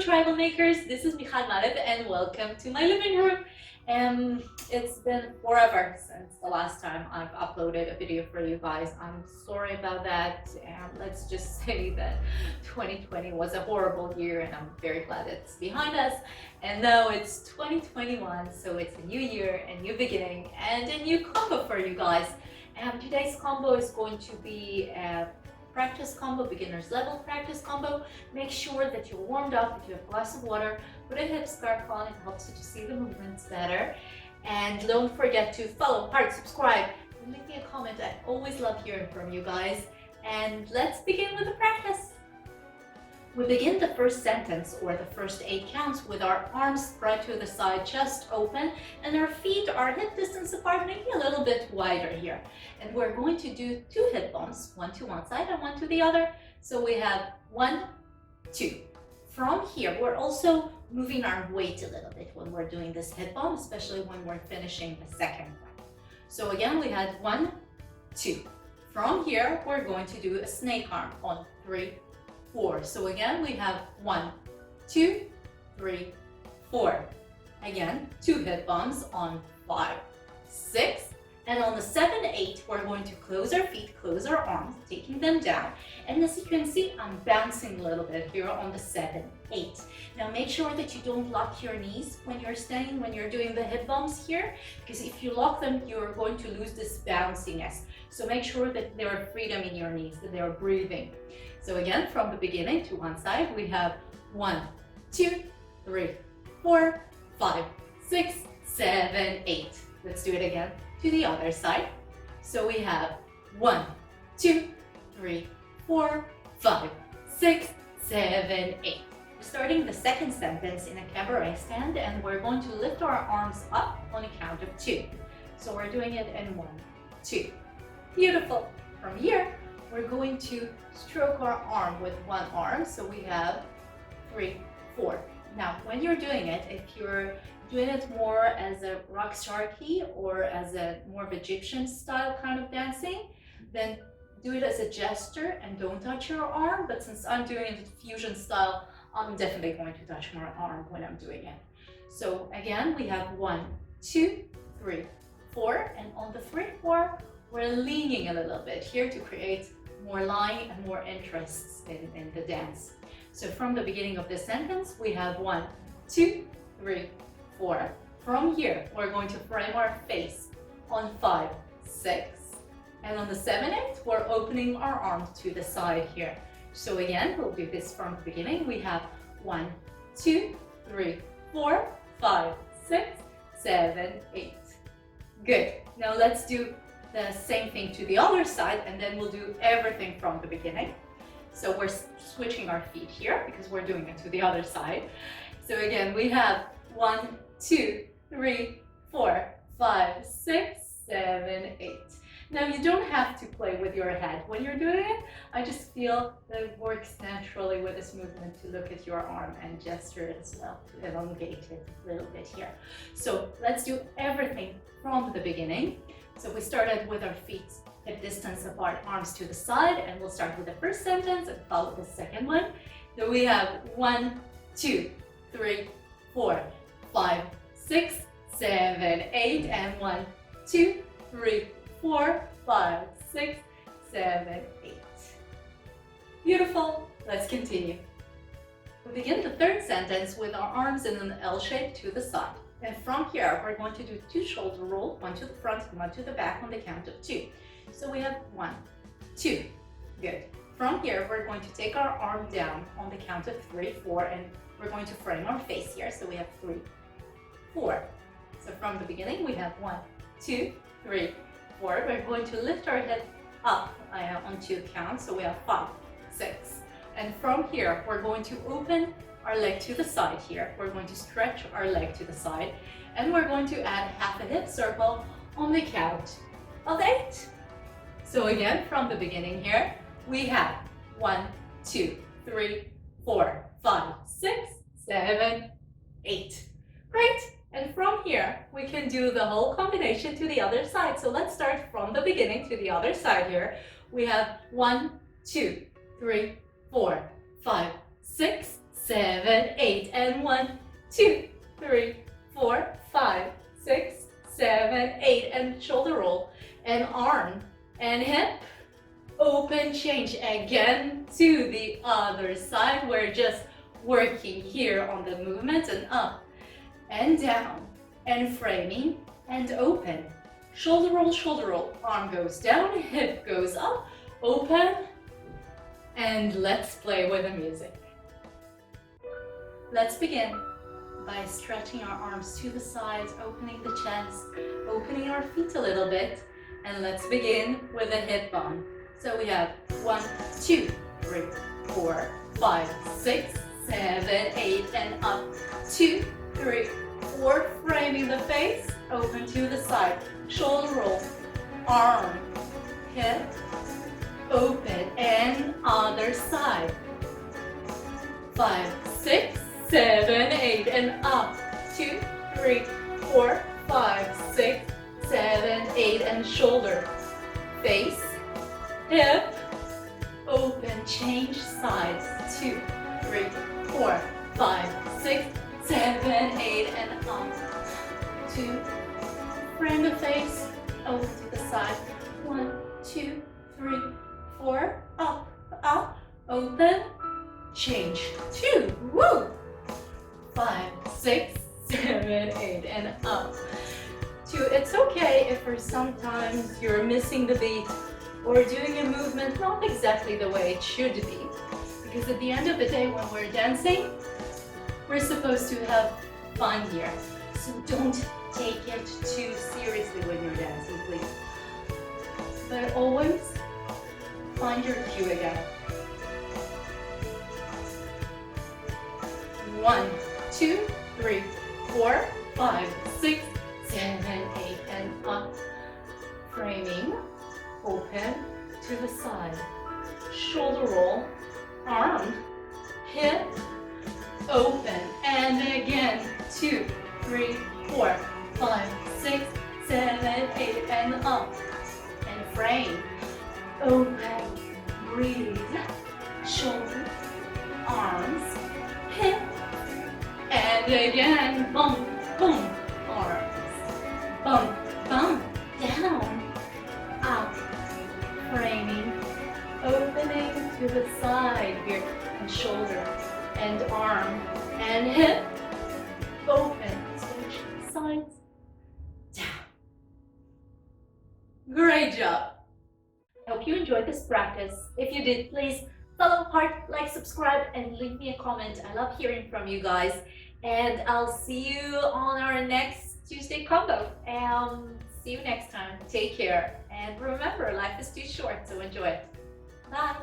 Tribal Makers. This is Michal Malev and welcome to my living room. It's been forever since the last time I've uploaded a video for you guys. I'm sorry about that. Let's just say that 2020 was a horrible year and I'm very glad it's behind us. And now it's 2021, so it's a new year, a new beginning, and a new combo for you guys. Today's combo is going to be a practice combo, beginner's level practice combo. Make sure that you're warmed up, that you have a glass of water, put a hip scarf on, it helps you to see the movements better. And don't forget to follow, heart, subscribe, and leave me a comment. I always love hearing from you guys. And let's begin with the practice. We begin the first sentence or the first 8 counts with our arms spread to the side, chest open, and our feet are hip distance apart, maybe a little bit wider here. And we're going to do 2 hip bumps, one to one side and one to the other. So we have 1, 2. From here, we're also moving our weight a little bit when we're doing this hip bump, especially when we're finishing the second one. So again, we had 1, 2. From here, we're going to do a snake arm on 3, 4. So again, we have 1, 2, 3, 4. Again, 2 hip bumps on 5, 6. And on the 7, 8, we're going to close our feet, close our arms, taking them down. And as you can see, I'm bouncing a little bit here on the 7, 8. Now make sure that you don't lock your knees when you're standing, when you're doing the hip bumps here, because if you lock them, you're going to lose this bounciness. So make sure that there are freedom in your knees, that they are breathing. So again, from the beginning to one side, we have 1, 2, 3, 4, 5, 6, 7, 8. Let's do it again to the other side. So we have 1, 2, 3, 4, 5, 6, 7, 8. We're starting the second sentence in a cabaret stand, and we're going to lift our arms up on a count of 2. So we're doing it in 1, 2. Beautiful. From here, we're going to stroke our arm with one arm. So we have 3, 4. Now, when you're doing it, if you're doing it more as a Raqs Sharqi or as a more of Egyptian style kind of dancing, then do it as a gesture and don't touch your arm. But since I'm doing it fusion style, I'm definitely going to touch my arm when I'm doing it. So again, we have 1, 2, 3, 4. And on the 3, 4, we're leaning a little bit here to create more line and more interests in the dance. So from the beginning of the sentence, we have 1, 2, 3, 4. From here, we're going to frame our face on 5, 6. And on the 7, 8, we're opening our arms to the side here. So again, we'll do this from the beginning. We have 1, 2, 3, 4, 5, 6, 7, 8. Good. Now let's do the same thing to the other side, and then we'll do everything from the beginning. So we're switching our feet here because we're doing it to the other side. So again, we have 1, 2, 3, 4, 5, 6, 7, 8. Now you don't have to play with your head when you're doing it. I just feel that it works naturally with this movement to look at your arm and gesture it as well, to elongate it a little bit here. So let's do everything from the beginning. So we started with our feet hip distance apart, arms to the side, and we'll start with the first sentence and follow the second one. So we have 1, 2, 3, 4, 5, 6, 7, 8, and 1, 2, 3, 4, 5, 6, 7, 8. Beautiful. Let's continue. We begin the third sentence with our arms in an L shape to the side. And from here, we're going to do 2 shoulder rolls, one to the front and one to the back on the count of 2. So we have 1, 2. Good. From here, we're going to take our arm down on the count of 3, 4, and we're going to frame our face here. So we have 3, 4. So from the beginning, we have 1, 2, 3, 4. We're going to lift our head up on 2 counts. So we have 5, 6. And from here, we're going to open our leg to the side here. We're going to stretch our leg to the side, and we're going to add half a hip circle on the count of 8. So again, from the beginning here, we have 1, 2, 3, 4, 5, 6, 7, 8. Great. And from here, we can do the whole combination to the other side. So let's start from the beginning to the other side here. We have 1, 2, 3, 4, 5, 6, 7, 8, and 1, 2, 3, 4, 5, 6, 7, 8, and shoulder roll, and arm, and hip, open, change again to the other side. We're just working here on the movement, and up, and down, and framing, and open. Shoulder roll, arm goes down, hip goes up, open, and let's play with the music. Let's begin by stretching our arms to the sides, opening the chest, opening our feet a little bit, and let's begin with a hip bump. So we have 1, 2, 3, 4, 5, 6, 7, 8, and up, 2, 3, 4, framing the face, open to the side, shoulder roll, arm, hip, open, and other side, 5, 6, 7, 8, and up, 2, 3, 4, 5, 6, 7, 8, and shoulder, face, hip, open, change sides, 2, 3, 4, 5, 6, 7, 8, and up, 2, frame the face, over to the side, 1, 2, 3, 4, up, up, open, change, 2, woo, 5, 6, 7, 8, and up, 2. It's okay if for sometimes you're missing the beat or doing a movement not exactly the way it should be, because at the end of the day when we're dancing, we're supposed to have fun here. So don't take it too seriously when you're dancing, please. But always find your cue again. 1, 2, 3, 4, 5, 6, 7, 8, and up. Framing, open to the side. Shoulder roll, arm, hip, open, and again, 2, 3, 4, 5, 6, 7, 8, and up. And frame, open, breathe, shoulder, arms, hip, and again, bump, boom, arms, bump, bump, down, up, framing, opening to the side here, and shoulder, and arm, and hip, open, switch sides, down. Great job! I hope you enjoyed this practice. If you did, please follow, heart, like, subscribe, and leave me a comment. I love hearing from you guys. And I'll see you on our next Tuesday combo. See you next time. Take care. And remember, life is too short, so enjoy it. Bye!